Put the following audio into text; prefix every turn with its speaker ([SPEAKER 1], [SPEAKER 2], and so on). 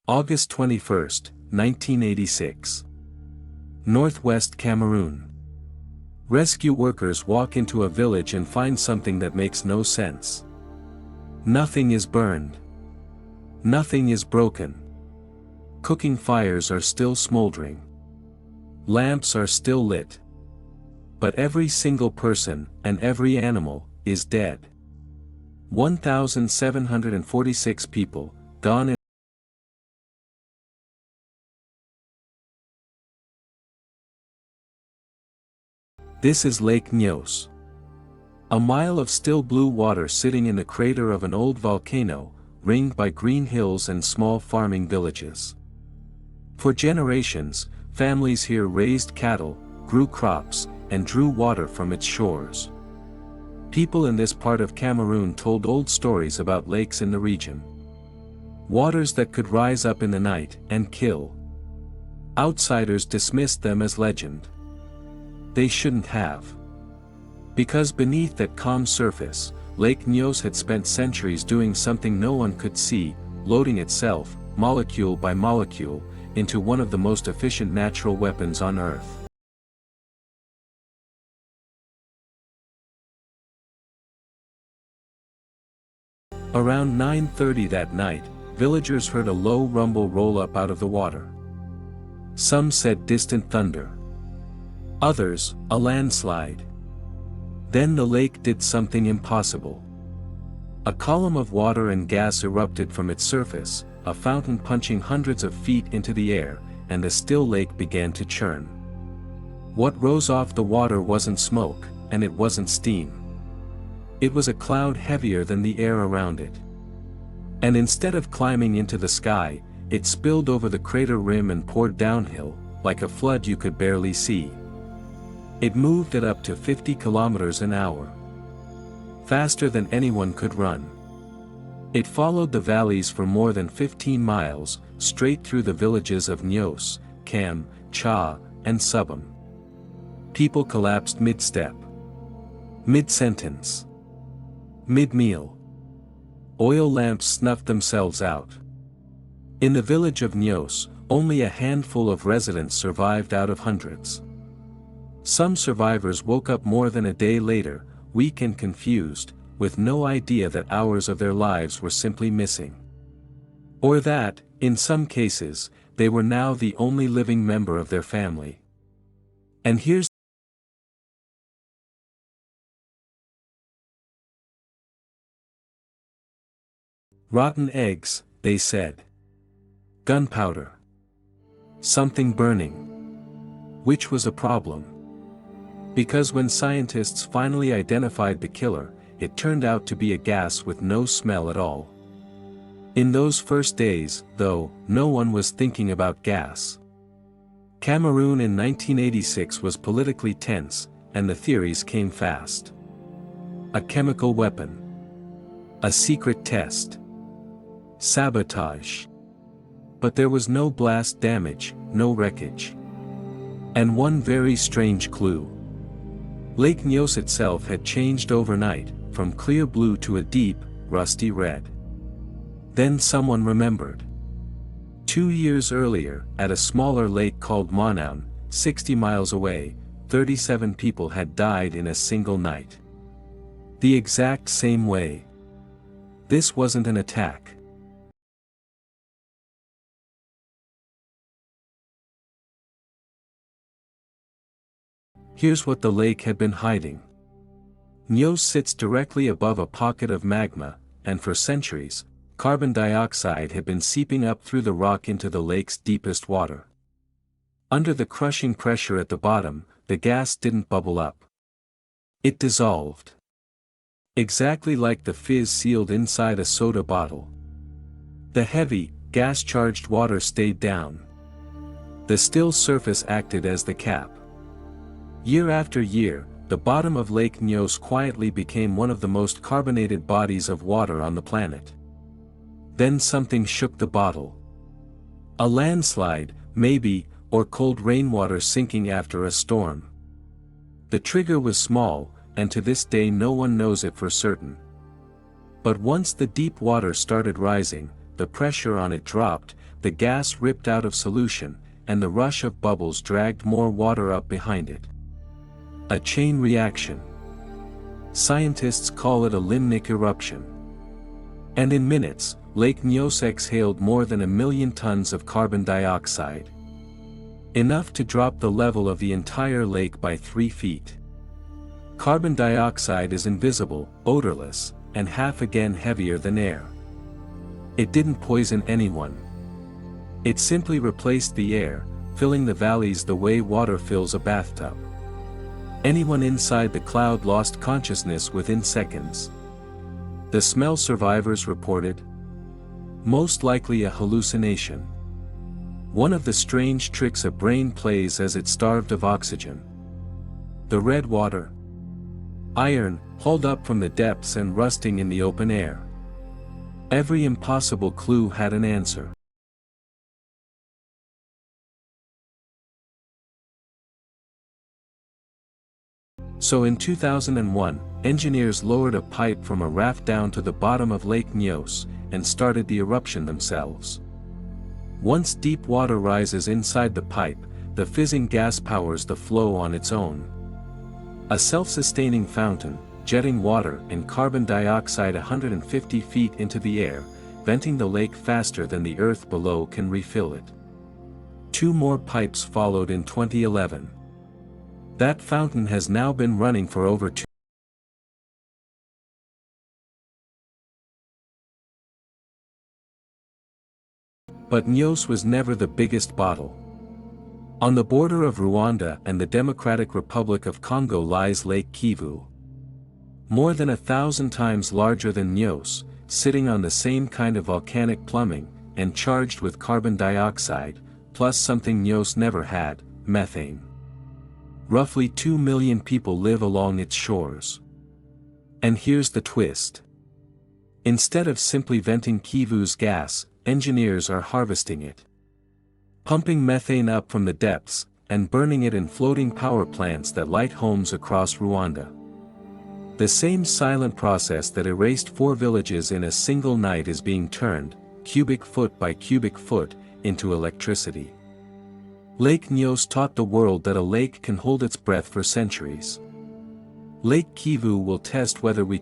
[SPEAKER 1] August 21, 1986. Northwest Cameroon. Rescue workers walk into a village and find something that makes no sense. Nothing is burned. Nothing is broken. Cooking fires are still smoldering. Lamps are still lit. But every single person, and every animal, is dead. 1,746 people, gone in. This is Lake Nyos. A mile of still blue water sitting in the crater of an old volcano, ringed by green hills and small farming villages. For generations, families here raised cattle, grew crops, and drew water from its shores. People in this part of Cameroon told old stories about lakes in the region. Waters that could rise up in the night and kill. Outsiders dismissed them as legend. They shouldn't have. Because beneath that calm surface, Lake Nyos had spent centuries doing something no one could see, loading itself, molecule by molecule, into one of the most efficient natural weapons on Earth. Around 9:30 that night, villagers heard a low rumble roll up out of the water. Some said distant thunder. Others, a landslide. Then the lake did something impossible. A column of water and gas erupted from its surface, a fountain punching hundreds of feet into the air, and the still lake began to churn. What rose off the water wasn't smoke, and it wasn't steam. It was a cloud heavier than the air around it. And instead of climbing into the sky, it spilled over the crater rim and poured downhill, like a flood you could barely see. It moved at up to 50 kilometers an hour. Faster than anyone could run. It followed the valleys for more than 15 miles, straight through the villages of Nyos, Cam, Cha, and Subam. People collapsed mid-step. Mid-sentence. Mid-meal. Oil lamps snuffed themselves out. In the village of Nyos, only a handful of residents survived out of hundreds. Some survivors woke up more than a day later, weak and confused, with no idea that hours of their lives were simply missing. Or that, in some cases, they were now the only living member of their family. And here's rotten eggs, they said. Gunpowder. Something burning. Which was a problem. Because when scientists finally identified the killer, it turned out to be a gas with no smell at all. In those first days, though, no one was thinking about gas. Cameroon in 1986 was politically tense, and the theories came fast. A chemical weapon. A secret test. Sabotage. But there was no blast damage, no wreckage. And one very strange clue. Lake Nyos itself had changed overnight, from clear blue to a deep, rusty red. Then someone remembered. 2 years earlier, at a smaller lake called Monoun, 60 miles away, 37 people had died in a single night. The exact same way. This wasn't an attack. Here's what the lake had been hiding. Nyos sits directly above a pocket of magma, and for centuries, carbon dioxide had been seeping up through the rock into the lake's deepest water. Under the crushing pressure at the bottom, the gas didn't bubble up. It dissolved. Exactly like the fizz sealed inside a soda bottle. The heavy, gas-charged water stayed down. The still surface acted as the cap. Year after year, the bottom of Lake Nyos quietly became one of the most carbonated bodies of water on the planet. Then something shook the bottle. A landslide, maybe, or cold rainwater sinking after a storm. The trigger was small, and to this day no one knows it for certain. But once the deep water started rising, the pressure on it dropped, the gas ripped out of solution, and the rush of bubbles dragged more water up behind it. A chain reaction. Scientists call it a limnic eruption. And in minutes, Lake Nyos exhaled more than 1 million tons of carbon dioxide. Enough to drop the level of the entire lake by 3 feet. Carbon dioxide is invisible, odorless, and half again heavier than air. It didn't poison anyone. It simply replaced the air, filling the valleys the way water fills a bathtub. Anyone inside the cloud lost consciousness within seconds. The smell survivors reported? Most likely a hallucination. One of the strange tricks a brain plays as it starved of oxygen. The red water. Iron, hauled up from the depths and rusting in the open air. Every impossible clue had an answer. So in 2001, engineers lowered a pipe from a raft down to the bottom of Lake Nyos, and started the eruption themselves. Once deep water rises inside the pipe, the fizzing gas powers the flow on its own. A self-sustaining fountain, jetting water and carbon dioxide 150 feet into the air, venting the lake faster than the earth below can refill it. 2 more pipes followed in 2011. That fountain has now been running for over 2. But Nyos was never the biggest bottle. On the border of Rwanda and the Democratic Republic of Congo lies Lake Kivu. More than 1,000 times larger than Nyos, sitting on the same kind of volcanic plumbing, and charged with carbon dioxide, plus something Nyos never had, methane. Roughly 2 million people live along its shores. And here's the twist. Instead of simply venting Kivu's gas, engineers are harvesting it. Pumping methane up from the depths, and burning it in floating power plants that light homes across Rwanda. The same silent process that erased 4 villages in a single night is being turned, cubic foot by cubic foot, into electricity. Lake Nyos taught the world that a lake can hold its breath for centuries. Lake Kivu will test whether we